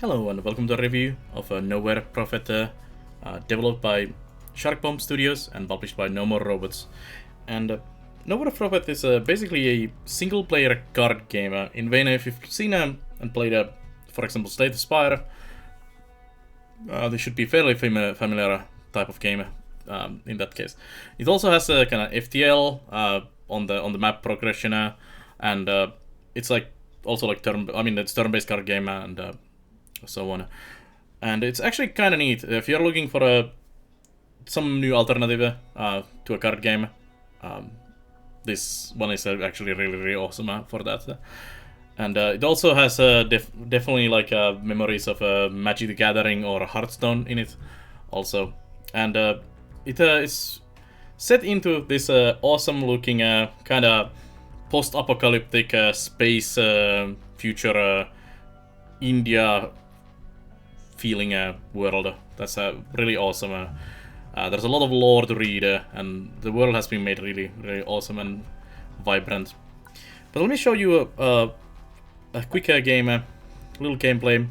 Hello and welcome to a review of Nowhere Prophet, developed by Sharkbomb Studios and published by No More Robots. And Nowhere Prophet is basically a single-player card game. In vain, if you've seen and played, for example, Slay the Spire, this should be fairly familiar type of game. In that case, it also has a kind of FTL on the map progression, and it's like also like it's turn-based card game and so on. And it's actually kind of neat if you're looking for some new alternative to a card game. This one is actually really awesome for that. And it also has definitely like memories of Magic the Gathering or Hearthstone in it also. And it is set into this awesome looking kind of post-apocalyptic space future India feeling world. That's really awesome. There's a lot of lore to read, and the world has been made really awesome and vibrant. But let me show you a quick game, little gameplay.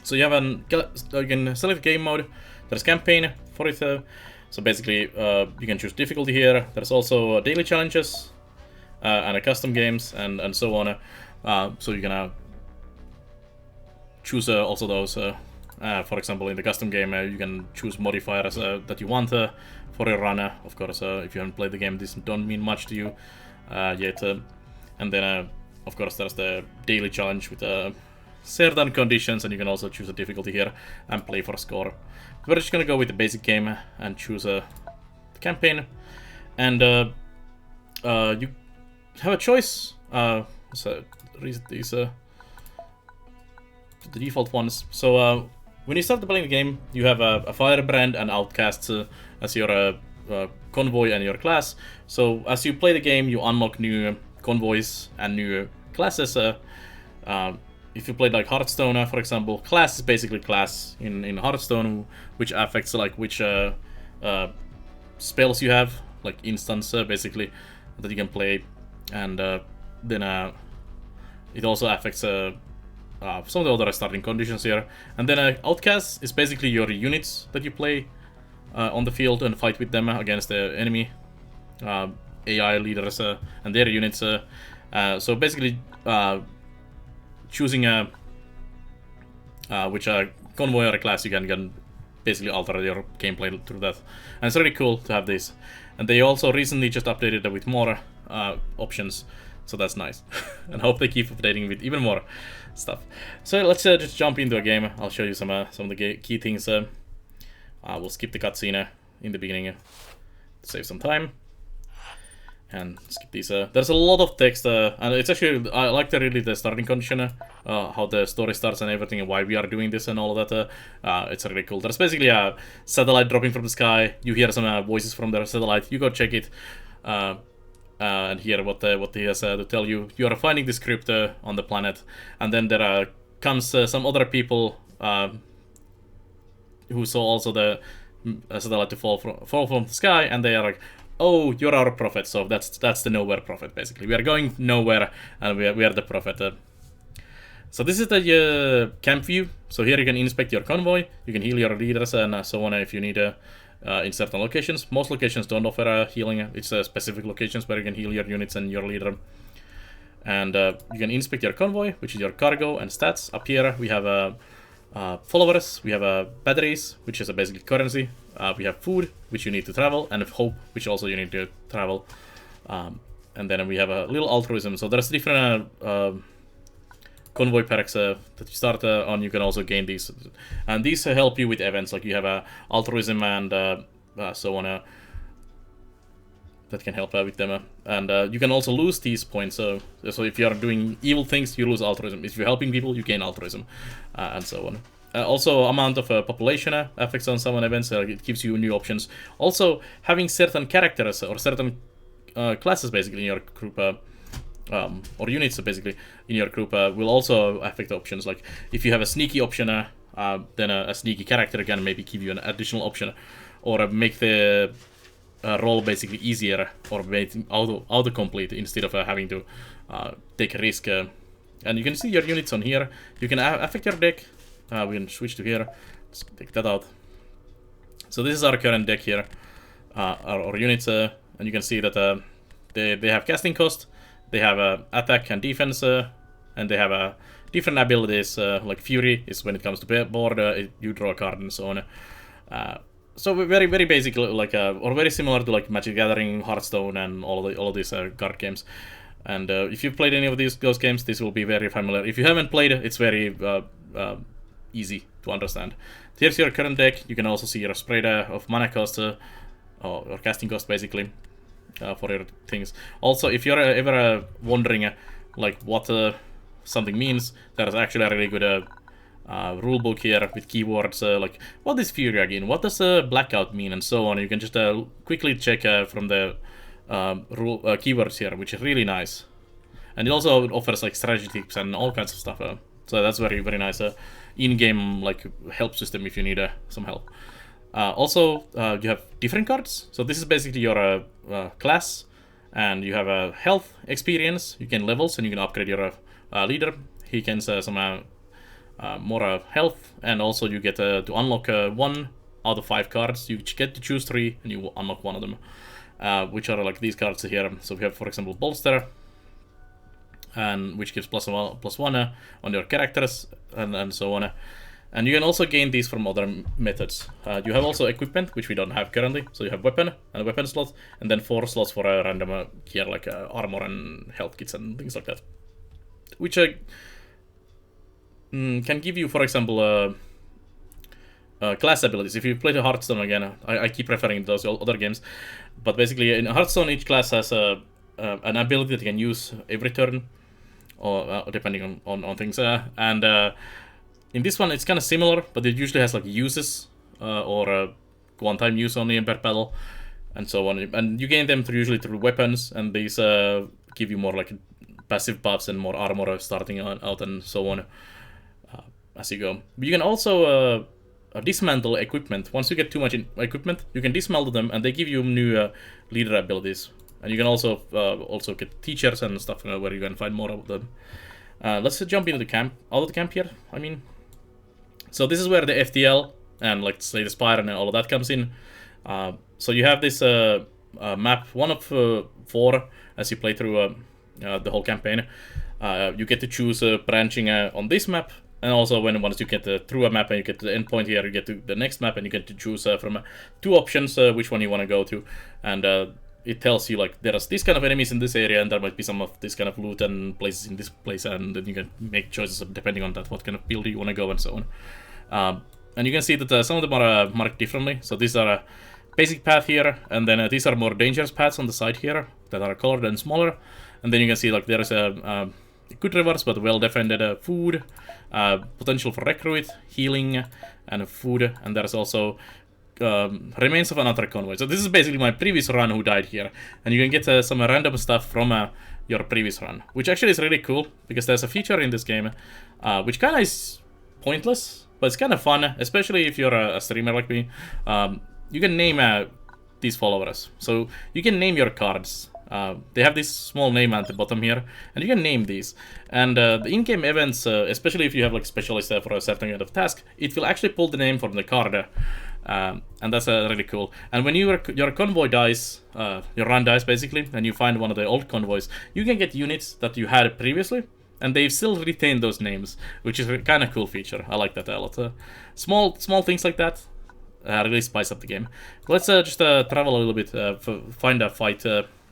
So you have you can select game mode. There's campaign for it. So basically, you can choose difficulty here. There's also daily challenges and custom games and so on. So you can choose also those. For example, in the custom game, you can choose modifiers that you want for your run. Of course, if you haven't played the game, this don't mean much to you yet. And then, of course, there's the daily challenge with certain conditions, and you can also choose a difficulty here and play for a score. We're just gonna go with the basic game and choose a campaign, and you have a choice. So reset these to the default ones. So when you start playing the game, you have a Firebrand and Outcasts as your convoy and your class. So as you play the game, you unlock new convoys and new classes. If you played like Hearthstone, for example, class is basically class in Hearthstone, which affects like which spells you have, like instance basically, that you can play, and then it also affects some of the other starting conditions here. And then Outcast is basically your units that you play on the field and fight with them against the enemy AI leaders and their units. So basically, choosing which convoy or class you can basically alter your gameplay through that. And it's really cool to have this. And they also recently just updated it with more options. So that's nice. And I hope they keep updating with even more stuff. So let's just jump into a game. I'll show you some of the key things. We'll skip the cutscene in the beginning to save some time. And skip these. There's a lot of text, and it's actually, I like the starting condition, how the story starts and everything, and why we are doing this and all of that. It's really cool. There's basically a satellite dropping from the sky. You hear some voices from the satellite. You go check it. And hear what he has to tell you. You are finding this crypt on the planet, and then there comes some other people who saw also the satellite to fall from the sky, and they are like, "Oh, you're our prophet." So that's the Nowhere Prophet basically. We are going nowhere, and we are the prophet. So this is the camp view. So here you can inspect your convoy, you can heal your leaders and so on if you need in certain locations. Most locations don't offer healing. It's specific locations where you can heal your units and your leader. And you can inspect your convoy, which is your cargo and stats. Up here we have followers, we have batteries, which is basically currency. We have food, which you need to travel, and hope, which also you need to travel. And then we have a little altruism. So there's different convoy perks that you start on. You can also gain these, and these help you with events. Like you have altruism and so on that can help with them. And you can also lose these points. So if you are doing evil things, you lose altruism. If you're helping people, you gain altruism, and so on. Also, amount of population affects on some events. It gives you new options. Also, having certain characters or certain classes basically in your group. Or units basically in your group will also affect options. Like if you have a sneaky option, then a sneaky character can maybe give you an additional option, or make the roll basically easier, or make it auto-complete instead of having to take a risk. And you can see your units on here. You can affect your deck We can switch to here. Let's take that out. So this is our current deck here, our units, and you can see that they have casting cost, they have attack and defense, and they have different abilities, like Fury is when it comes to board, you draw a card and so on. So very basic, like or very similar to like Magic Gathering, Hearthstone, and all of these card games. And if you've played any of those games, this will be very familiar. If you haven't played, it's very easy to understand. Here's your current deck. You can also see your spread of mana cost, or casting cost, basically, for your things. Also, if you're ever wondering like what something means, there's actually a really good rulebook here with keywords like what is Fury again, what does Blackout mean, and so on. You can just quickly check from the keywords here, which is really nice. And it also offers like strategy tips and all kinds of stuff. So that's very nice in-game like help system if you need some help. Also, you have different cards. So this is basically your class, and you have a health, experience. You can levels, and you can upgrade your leader. He can some more health, and also you get to unlock 1 out of 5 cards. You get to choose 3, and you unlock 1 of them, which are like these cards here. So we have, for example, Bolster, and which gives +1 on your characters, and so on. And you can also gain these from other methods. You have also equipment, which we don't have currently. So you have weapon and a weapon slot, and then 4 slots for a random gear like armor and health kits and things like that, which can give you, for example, class abilities. If you play the Hearthstone again, I keep referring to those other games, but basically in Hearthstone each class has an ability that you can use every turn, or depending on things. And in this one it's kind of similar, but it usually has like uses or one-time use only in per battle, and so on. And you gain them usually through weapons, and these give you more like passive buffs and more armor starting out and so on as you go. But you can also dismantle equipment. Once you get too much equipment, you can dismantle them, and they give you new leader abilities. And you can also get teachers and stuff where you can find more of them. Let's jump into the camp, out of the camp here. I mean, so this is where the FTL and like say the Spire and all of that comes in. So you have this map, 1 of 4, as you play through the whole campaign. You get to choose branching on this map, and also once you get through a map and you get to the end point here, you get to the next map, and you get to choose from 2 options which one you want to go to. And it tells you like there's this kind of enemies in this area, and there might be some of this kind of loot and places in this place, and then you can make choices depending on that, what kind of build you want to go and so on. And you can see that some of them are marked differently. So these are a basic path here, and then these are more dangerous paths on the side here that are colored and smaller. And then you can see like there is a good rewards but well defended food, potential for recruit, healing, and food. And there's also remains of another convoy. So this is basically my previous run who died here, and you can get some random stuff from your previous run, which actually is really cool, because there's a feature in this game which kind of is pointless, but it's kind of fun, especially if you're a streamer like me. You can name these followers, so you can name your cards. They have this small name at the bottom here, and you can name these. And the in-game events, especially if you have like specialist for a certain kind of task, it will actually pull the name from the card. And that's really cool. And when your convoy dies, your run dies basically, and you find one of the old convoys, you can get units that you had previously, and they've still retained those names, which is a kind of cool feature. I like that a lot. Small things like that really spice up the game. Let's just travel a little bit, find a fight.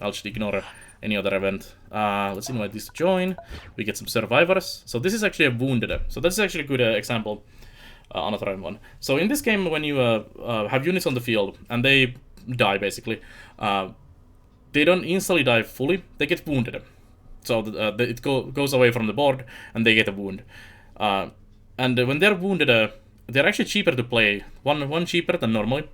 I'll just ignore any other event. Let's invite this to join. We get some survivors. So this is actually a wounded. So that's actually a good example. Another one. So in this game, when you have units on the field and they die, basically, they don't instantly die fully. They get wounded. So it goes away from the board, and they get a wound. And when they're wounded, they're actually cheaper to play. One cheaper than normally.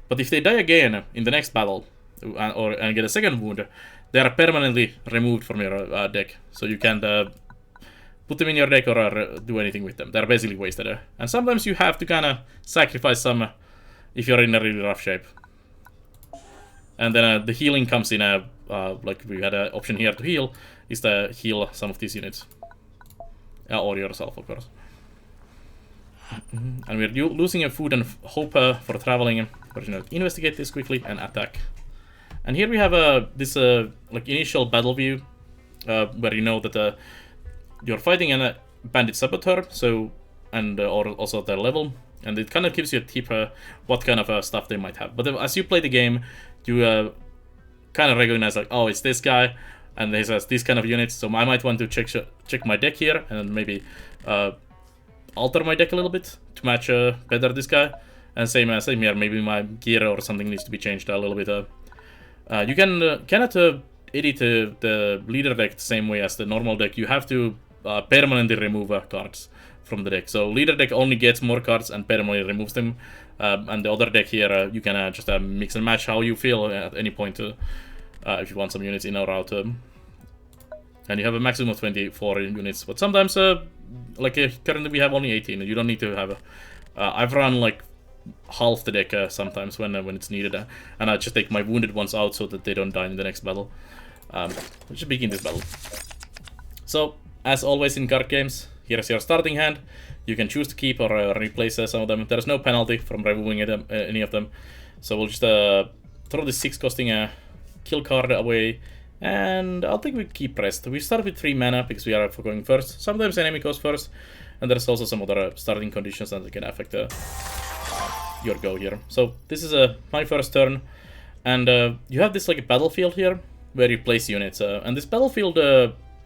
But if they die again in the next battle, and get a second wound, they are permanently removed from your deck. So you can't put them in your deck or do anything with them. They're basically wasted. And sometimes you have to kind of sacrifice some if you're in a really rough shape. And then the healing comes in, like we had an option here to heal, is to heal some of these units. Or yourself, of course. And we're losing a food and hope for traveling. But investigate this quickly and attack. And here we have this like initial battle view, where you know that you're fighting a bandit saboteur, so or also their level, and it kind of gives you a tip what kind of stuff they might have. But as you play the game, you kind of recognize like, oh, it's this guy, and he has these kind of units. So I might want to check my deck here and maybe alter my deck a little bit to match better this guy. And same here, maybe my gear or something needs to be changed a little bit. You cannot edit the leader deck the same way as the normal deck. You have to permanently remove cards from the deck. So leader deck only gets more cards and permanently removes them. And the other deck here, you can just mix and match how you feel at any point if you want some units in or out. And you have a maximum of 24 units. But sometimes, like currently we have only 18. You don't need to have I've run like half the deck sometimes when it's needed, and I just take my wounded ones out so that they don't die in the next battle. Let's just begin this battle. So, as always in card games, here's your starting hand. You can choose to keep or replace some of them. There's no penalty from removing any of them. So we'll just throw this 6 costing kill card away, and I think we keep rest. We start with 3 mana because we are going first. Sometimes enemy goes first, and there's also some other starting conditions that can affect your go here. So this is my first turn, and you have this like a battlefield here where you place units, and this battlefield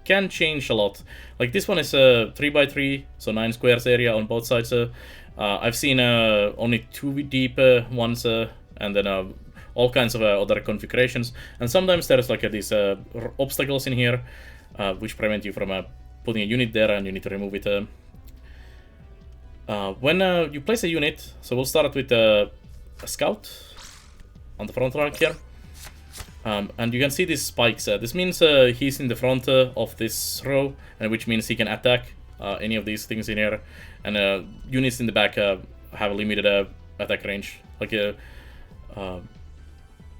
can change a lot. Like this one is 3x3, so 9 squares area on both sides. I've seen only 2 deep ones, and then all kinds of other configurations. And sometimes there's like these obstacles in here, which prevent you from putting a unit there, and you need to remove it. When you place a unit, so we'll start with a scout on the front rank here. And you can see these spikes. This means he's in the front of this row, and which means he can attack any of these things in here. And units in the back have a limited attack range. Like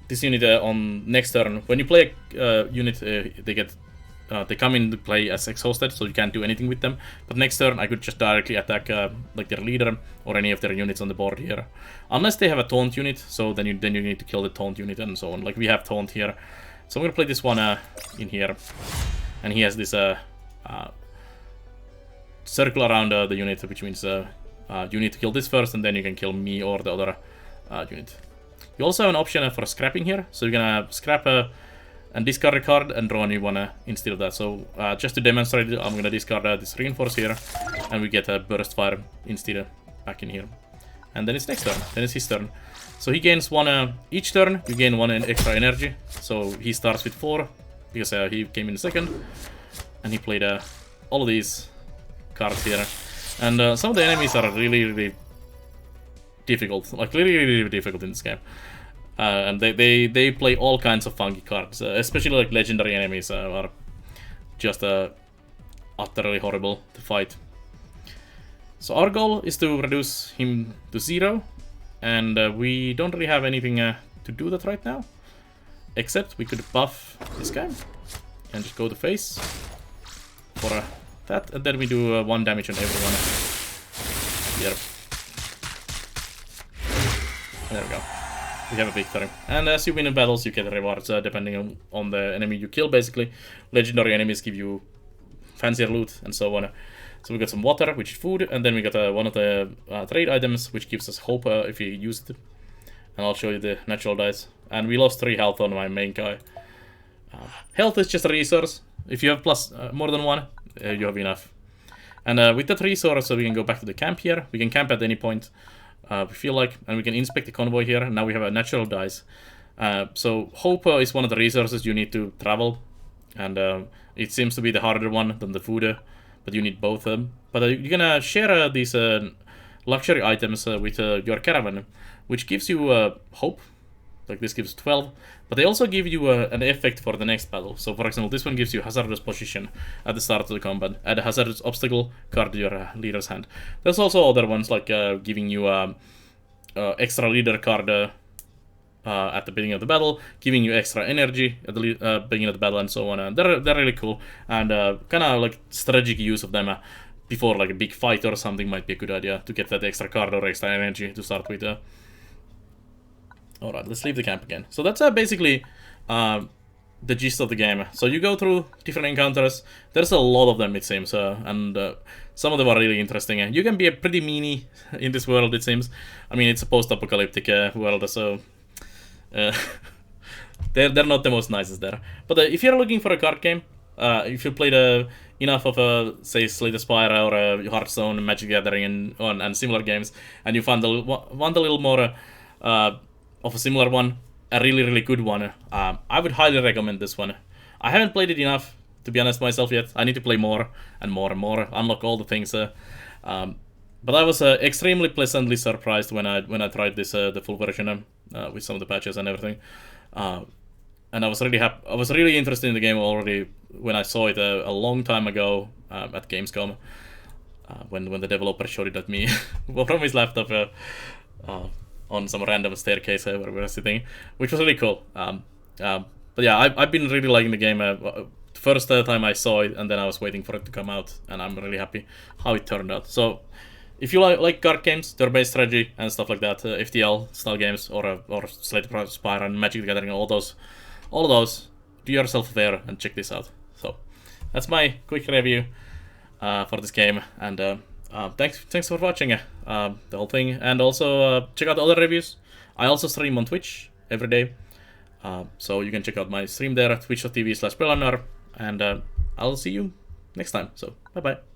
this unit on next turn, when you play a unit, they come into play as exhausted, so you can't do anything with them. But next turn, I could just directly attack like their leader or any of their units on the board here, unless they have a taunt unit. So then you need to kill the taunt unit and so on. Like we have taunt here, so I'm gonna play this one in here, and he has this circle around the unit, which means you need to kill this first, and then you can kill me or the other unit. You also have an option for scrapping here, so you're gonna scrap and discard a card and draw a new one instead of that. So just to demonstrate it, I'm going to discard this reinforce here, and we get a burst fire instead back in here. And then it's next turn, then it's his turn. So he gains 1 each turn, you gain 1 extra energy. So he starts with 4, because he came in second, and he played all of these cards here. And some of the enemies are really difficult, like really difficult in this game. And they play all kinds of funky cards, especially like legendary enemies are just utterly horrible to fight. So our goal is to reduce him to 0, and we don't really have anything to do that right now, except we could buff this guy and just go to face for that, and then we do 1 damage on everyone here. There we go. We have a victory. And as you win in battles, you get rewards depending on the enemy you kill, basically. Legendary enemies give you fancier loot and so on. So we got some water, which is food, and then we got one of the trade items, which gives us hope if we use it. And I'll show you the natural dice. And we lost 3 health on my main guy. Health is just a resource. If you have plus more than 1, you have enough. And with that resource, we can go back to the camp here. We can camp at any point we feel like, and we can inspect the convoy here. And now we have a natural dice. So hope is one of the resources you need to travel, and it seems to be the harder one than the food, but you need both. But you're gonna share these luxury items with your caravan, which gives you hope. Like this gives 12, but they also give you an effect for the next battle. So for example, this one gives you hazardous position at the start of the combat. Add a hazardous obstacle card to your leader's hand. There's also other ones like giving you extra leader card at the beginning of the battle, giving you extra energy at the beginning of the battle, and so on. They're really cool, and kind of like strategic use of them before like a big fight or something might be a good idea to get that extra card or extra energy to start with. Alright, let's leave the camp again. So that's basically the gist of the game. So you go through different encounters. There's a lot of them, it seems, and some of them are really interesting. You can be a pretty meanie in this world, it seems. I mean, it's a post-apocalyptic world, so they're not the most nicest there. But if you're looking for a card game, if you played enough of say Slay the Spire or Hearthstone, Magic the Gathering, and similar games, and you want a little more of a similar one, a really good one, I would highly recommend this one. I haven't played it enough, to be honest, myself yet. I need to play more and more and more, unlock all the things. But I was extremely pleasantly surprised when I tried this the full version with some of the patches and everything. And I was really happy. I was really interested in the game already when I saw it a long time ago at Gamescom, when the developer showed it at me from his laptop on some random staircase where we were sitting, which was really cool. But yeah, I've been really liking the game. First time I saw it, and then I was waiting for it to come out, and I'm really happy how it turned out. So if you like card games, turn-based strategy and stuff like that, FTL style games, or Slay the Spire and Magic the Gathering, all of those, do yourself a favor and check this out. So that's my quick review for this game, and thanks for watching the whole thing, and also check out the other reviews. I also stream on Twitch every day, so you can check out my stream there at twitch.tv/Prelanar, and I'll see you next time. So bye bye.